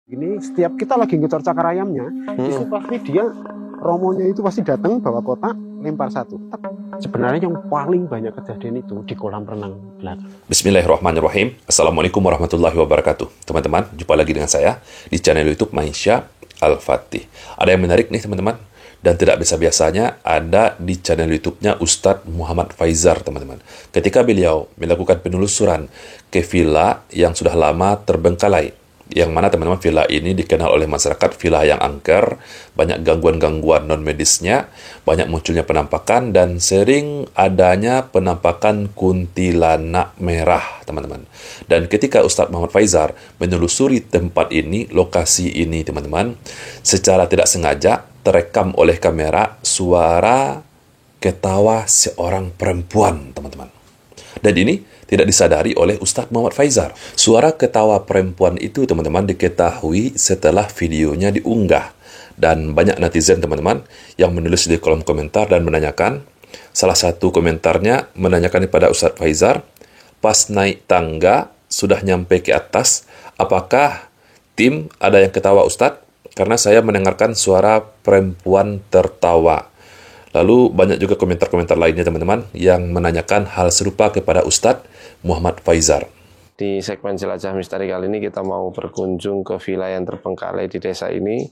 Ini setiap kita lagi ngecor cakar ayamnya, itu pasti dia romonya itu pasti datang bawa kotak, lempar satu. Sebenarnya yang paling banyak kejadian itu di kolam renang belakang. Bismillahirrahmanirrahim. Assalamualaikum warahmatullahi wabarakatuh. Teman-teman, jumpa lagi dengan saya di channel YouTube Maisha Al-Fatih. Ada yang menarik nih teman-teman, dan tidak biasa-biasanya ada di channel YouTube-nya Ustadz Muhammad Faizar, teman-teman. Ketika beliau melakukan penelusuran ke villa yang sudah lama terbengkalai, yang mana teman-teman villa ini dikenal oleh masyarakat villa yang angker, banyak gangguan-gangguan non-medisnya, banyak munculnya penampakan, dan sering adanya penampakan kuntilanak merah, teman-teman. Dan ketika Ustadz Muhammad Faizar menelusuri tempat ini, lokasi ini, teman-teman, secara tidak sengaja terekam oleh kamera suara ketawa seorang perempuan, teman-teman. Dan ini tidak disadari oleh Ustadz Muhammad Faizar. Suara ketawa perempuan itu, teman-teman, diketahui setelah videonya diunggah. Dan banyak netizen, teman-teman, yang menulis di kolom komentar dan menanyakan. Salah satu komentarnya menanyakan kepada Ustadz Faizar, pas naik tangga, sudah nyampe ke atas, apakah tim ada yang ketawa Ustadz? Karena saya mendengarkan suara perempuan tertawa. Lalu banyak juga komentar-komentar lainnya, teman-teman, yang menanyakan hal serupa kepada Ustadz Muhammad Faizar. Di segmen Jelajah Misteri kali ini kita mau berkunjung ke villa yang terbengkalai di desa ini,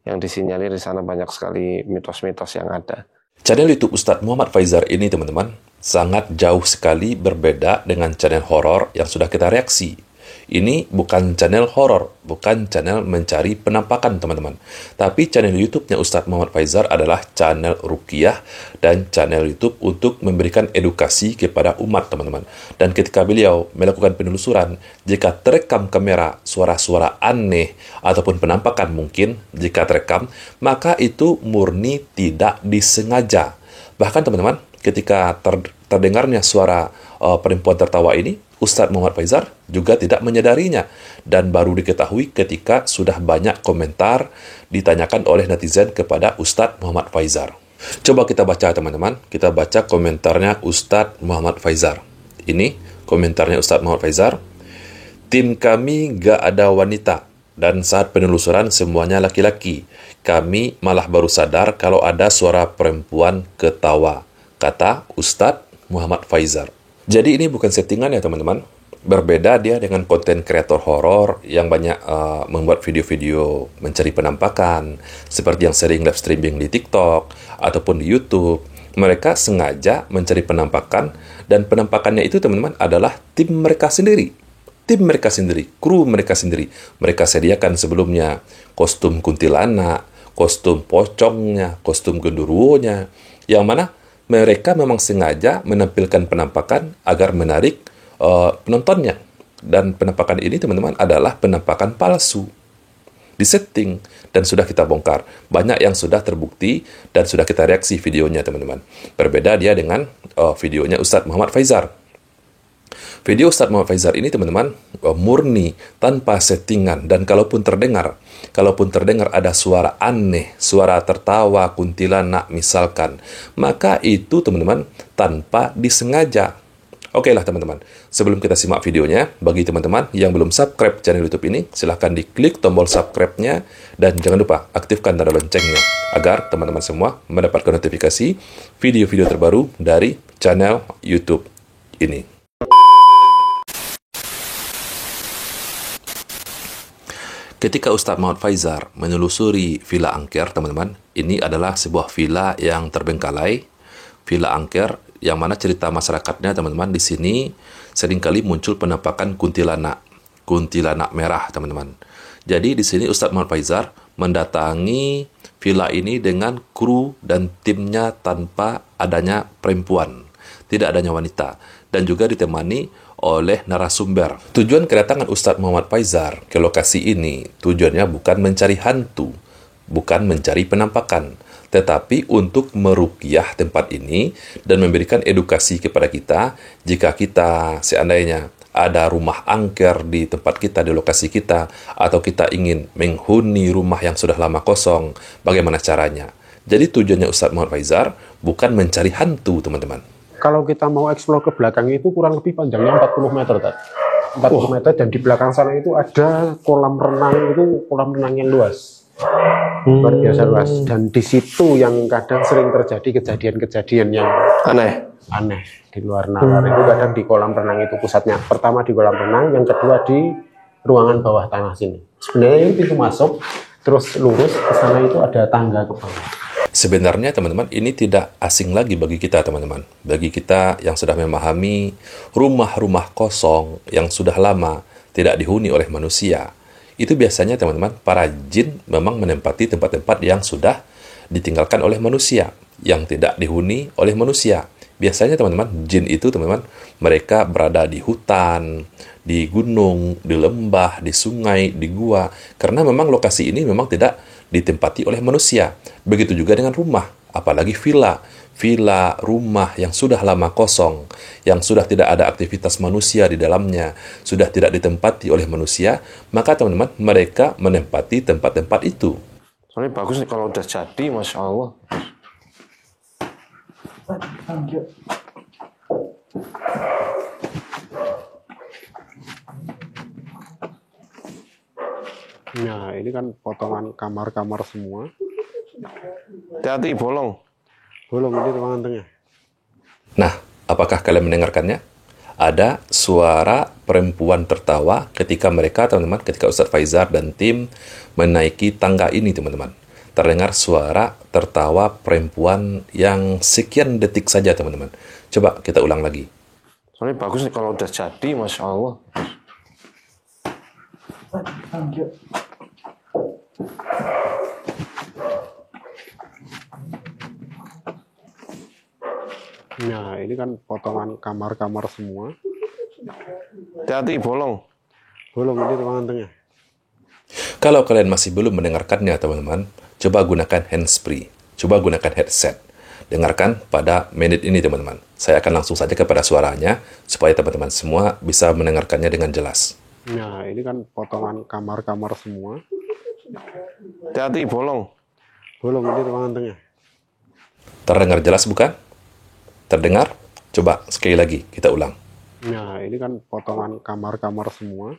yang disinyalir di sana banyak sekali mitos-mitos yang ada. Channel YouTube Ustadz Muhammad Faizar ini, teman-teman, sangat jauh sekali berbeda dengan channel horor yang sudah kita reaksi. Ini bukan channel horor, bukan channel mencari penampakan, teman-teman. Tapi channel YouTube-nya Ustadz Muhammad Faizar adalah channel ruqyah dan channel YouTube untuk memberikan edukasi kepada umat, teman-teman. Dan ketika beliau melakukan penelusuran, jika terekam kamera suara-suara aneh ataupun penampakan mungkin, jika terekam, maka itu murni tidak disengaja. Bahkan, teman-teman, ketika terdengarnya suara perempuan tertawa ini, Ustadz Muhammad Faizar juga tidak menyadarinya, dan baru diketahui ketika sudah banyak komentar ditanyakan oleh netizen kepada Ustadz Muhammad Faizar. Coba kita baca, teman-teman. Kita baca komentarnya Ustadz Muhammad Faizar. Ini komentarnya Ustadz Muhammad Faizar. Tim kami gak ada wanita, dan saat penelusuran semuanya laki-laki. Kami malah baru sadar kalau ada suara perempuan ketawa, kata Ustadz Muhammad Faizar. Jadi ini bukan settingan ya, teman-teman. Berbeda dia dengan konten kreator horor yang banyak membuat video-video mencari penampakan, seperti yang sering live streaming di TikTok ataupun di YouTube. Mereka sengaja mencari penampakan, dan penampakannya itu, teman-teman, adalah tim mereka sendiri. Tim mereka sendiri, kru mereka sendiri. Mereka sediakan sebelumnya kostum kuntilanak, kostum pocongnya, kostum genderuwonya, yang mana mereka memang sengaja menampilkan penampakan agar menarik penontonnya. Dan penampakan ini, teman-teman, adalah penampakan palsu. Disetting, dan sudah kita bongkar. Banyak yang sudah terbukti dan sudah kita reaksi videonya, teman-teman. Berbeda dia dengan videonya Ustadz Muhammad Faizar. Video Ustadz Muhammad Faizar ini, teman-teman, murni, tanpa settingan. Dan kalaupun terdengar ada suara aneh, suara tertawa, kuntilanak misalkan, maka itu, teman-teman, tanpa disengaja. Oke lah, teman-teman. Sebelum kita simak videonya, bagi teman-teman yang belum subscribe channel YouTube ini, silahkan diklik tombol subscribe-nya, dan jangan lupa aktifkan tanda loncengnya, agar teman-teman semua mendapatkan notifikasi video-video terbaru dari channel YouTube ini. Ketika Ustadz Muhammad Faizar menelusuri villa angker, teman-teman, ini adalah sebuah villa yang terbengkalai, villa angker, yang mana cerita masyarakatnya, teman-teman, di sini seringkali muncul penampakan kuntilanak merah, teman-teman. Jadi di sini Ustadz Muhammad Faizar mendatangi villa ini dengan kru dan timnya tanpa adanya perempuan, tidak adanya wanita, dan juga ditemani oleh narasumber. Tujuan kedatangan Ustadz Muhammad Faizar ke lokasi ini, tujuannya bukan mencari hantu, bukan mencari penampakan, tetapi untuk meruqyah tempat ini dan memberikan edukasi kepada kita. Jika kita seandainya ada rumah angker di tempat kita, di lokasi kita, atau kita ingin menghuni rumah yang sudah lama kosong, bagaimana caranya? Jadi tujuannya Ustadz Muhammad Faizar bukan mencari hantu, teman-teman. Kalau kita mau eksplor ke belakang itu kurang lebih panjangnya 40 meter, Tad. 40 meter, dan di belakang sana itu ada kolam renang, itu kolam renang yang luas. Luar biasa luas. Dan di situ yang kadang sering terjadi kejadian-kejadian yang aneh di luar nalar. Itu kadang di kolam renang itu pusatnya. Pertama di kolam renang, yang kedua di ruangan bawah tanah sini. Sebenarnya ini pintu masuk, terus lurus ke sana itu ada tangga ke bawah. Sebenarnya teman-teman, ini tidak asing lagi bagi kita teman-teman. Bagi kita yang sudah memahami rumah-rumah kosong yang sudah lama tidak dihuni oleh manusia. Itu biasanya teman-teman, para jin memang menempati tempat-tempat yang sudah ditinggalkan oleh manusia, yang tidak dihuni oleh manusia. Biasanya teman-teman, jin itu teman-teman, mereka berada di hutan, di gunung, di lembah, di sungai, di gua. Karena memang lokasi ini memang tidak ditempati oleh manusia. Begitu juga dengan rumah, apalagi villa, rumah yang sudah lama kosong, yang sudah tidak ada aktivitas manusia di dalamnya, sudah tidak ditempati oleh manusia, maka teman-teman, mereka menempati tempat-tempat itu. Soalnya bagus nih kalau udah jadi, Masya Allah. Nah, ini kan potongan kamar-kamar semua. Hati-hati, bolong. Bolong, ini ruangan tengah. Nah, apakah kalian mendengarkannya? Ada suara perempuan tertawa ketika mereka, teman-teman, ketika Ustadz Faizar dan tim menaiki tangga ini, teman-teman. Terdengar suara tertawa perempuan yang sekian detik saja, teman-teman. Coba kita ulang lagi. Soalnya bagus nih kalau udah jadi, Masya Allah. Nah, ini kan potongan kamar-kamar semua. Hati-hati, bolong. Bolong, ini ruangan tengah. Kalau kalian masih belum mendengarkannya, teman-teman, coba gunakan handsfree. Coba gunakan headset. Dengarkan pada menit ini, teman-teman. Saya akan langsung saja kepada suaranya, supaya teman-teman semua bisa mendengarkannya dengan jelas. Nah, ini kan potongan kamar-kamar semua. Hati-hati, bolong. Bolong, ini ruangan tengah. Terdengar jelas bukan? Terdengar? Coba sekali lagi, kita ulang. Nah, ini kan potongan kamar-kamar semua.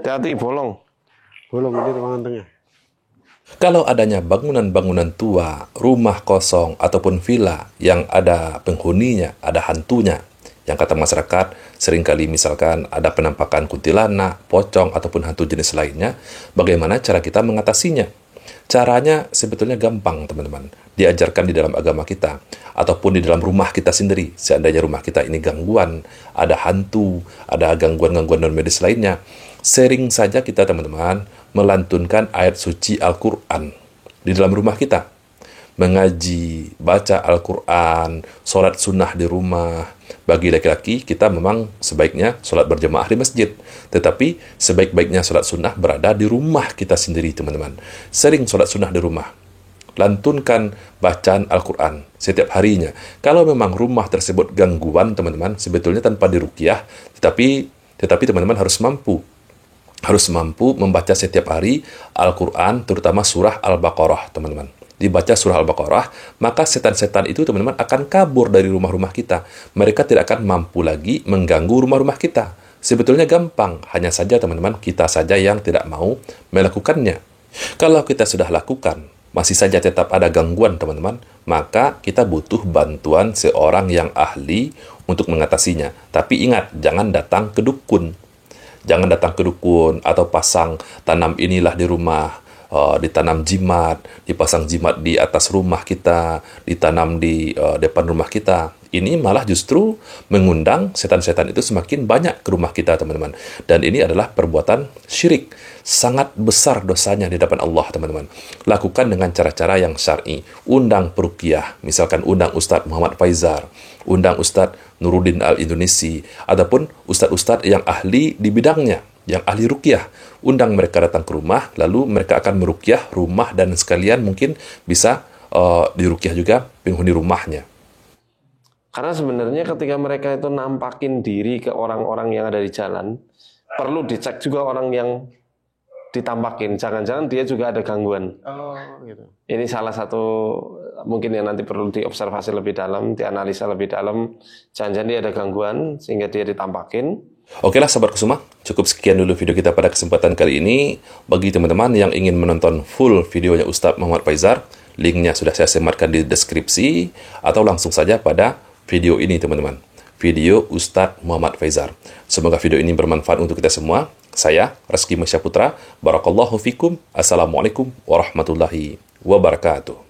Hati-hati, bolong. Bolong, ini ruangan tengah. Kalau adanya bangunan-bangunan tua, rumah kosong, ataupun villa yang ada penghuninya, ada hantunya, yang kata masyarakat seringkali misalkan ada penampakan kuntilanak, pocong, ataupun hantu jenis lainnya, bagaimana cara kita mengatasinya? Caranya sebetulnya gampang, teman-teman. Diajarkan di dalam agama kita, ataupun di dalam rumah kita sendiri. Seandainya rumah kita ini gangguan, ada hantu, ada gangguan-gangguan non-medis lainnya, sering saja kita, teman-teman, melantunkan ayat suci Al-Quran di dalam rumah kita. Mengaji, baca Al-Quran, sholat sunnah di rumah. Bagi laki-laki, kita memang sebaiknya sholat berjamaah di masjid. Tetapi sebaik-baiknya sholat sunnah berada di rumah kita sendiri, teman-teman. Sering sholat sunnah di rumah. Lantunkan bacaan Al-Quran setiap harinya. Kalau memang rumah tersebut gangguan, teman-teman, sebetulnya tanpa diruqyah, tetapi teman-teman harus mampu membaca setiap hari Al-Quran, terutama surah Al-Baqarah, teman-teman. Dibaca surah Al-Baqarah, maka setan-setan itu, teman-teman, akan kabur dari rumah-rumah kita. Mereka tidak akan mampu lagi mengganggu rumah-rumah kita. Sebetulnya gampang, hanya saja, teman-teman, kita saja yang tidak mau melakukannya. Kalau kita sudah lakukan, masih saja tetap ada gangguan, teman-teman, maka kita butuh bantuan seorang yang ahli untuk mengatasinya. Tapi ingat, jangan datang ke dukun. Jangan datang ke dukun atau pasang tanam inilah di rumah, ditanam jimat, dipasang jimat di atas rumah kita, ditanam di depan rumah kita. Ini malah justru mengundang setan-setan itu semakin banyak ke rumah kita, teman-teman. Dan ini adalah perbuatan syirik. Sangat besar dosanya di hadapan Allah, teman-teman. Lakukan dengan cara-cara yang syar'i. Undang peruqyah, misalkan undang Ustadz Muhammad Faizar, undang Ustadz Nuruddin Al-Indonesi, ataupun ustadz-ustadz yang ahli di bidangnya, yang ahli ruqyah. Undang mereka datang ke rumah, lalu mereka akan meruqyah rumah, dan sekalian mungkin bisa diruqyah juga penghuni rumahnya. Karena sebenarnya ketika mereka itu nampakin diri ke orang-orang yang ada di jalan, perlu dicek juga orang yang ditampakin. Jangan-jangan dia juga ada gangguan. Oh, gitu. Ini salah satu mungkin yang nanti perlu diobservasi lebih dalam, dianalisa lebih dalam. Jangan-jangan dia ada gangguan sehingga dia ditampakin. Oke lah sahabat Kusuma, cukup sekian dulu video kita pada kesempatan kali ini. Bagi teman-teman yang ingin menonton full videonya Ustadz Muhammad Faizar, linknya sudah saya sematkan di deskripsi, atau langsung saja pada video ini teman-teman. Video Ustadz Muhammad Faizar. Semoga video ini bermanfaat untuk kita semua. Saya, Reski Masya Putra. Barakallahu fikum. Assalamualaikum warahmatullahi wabarakatuh.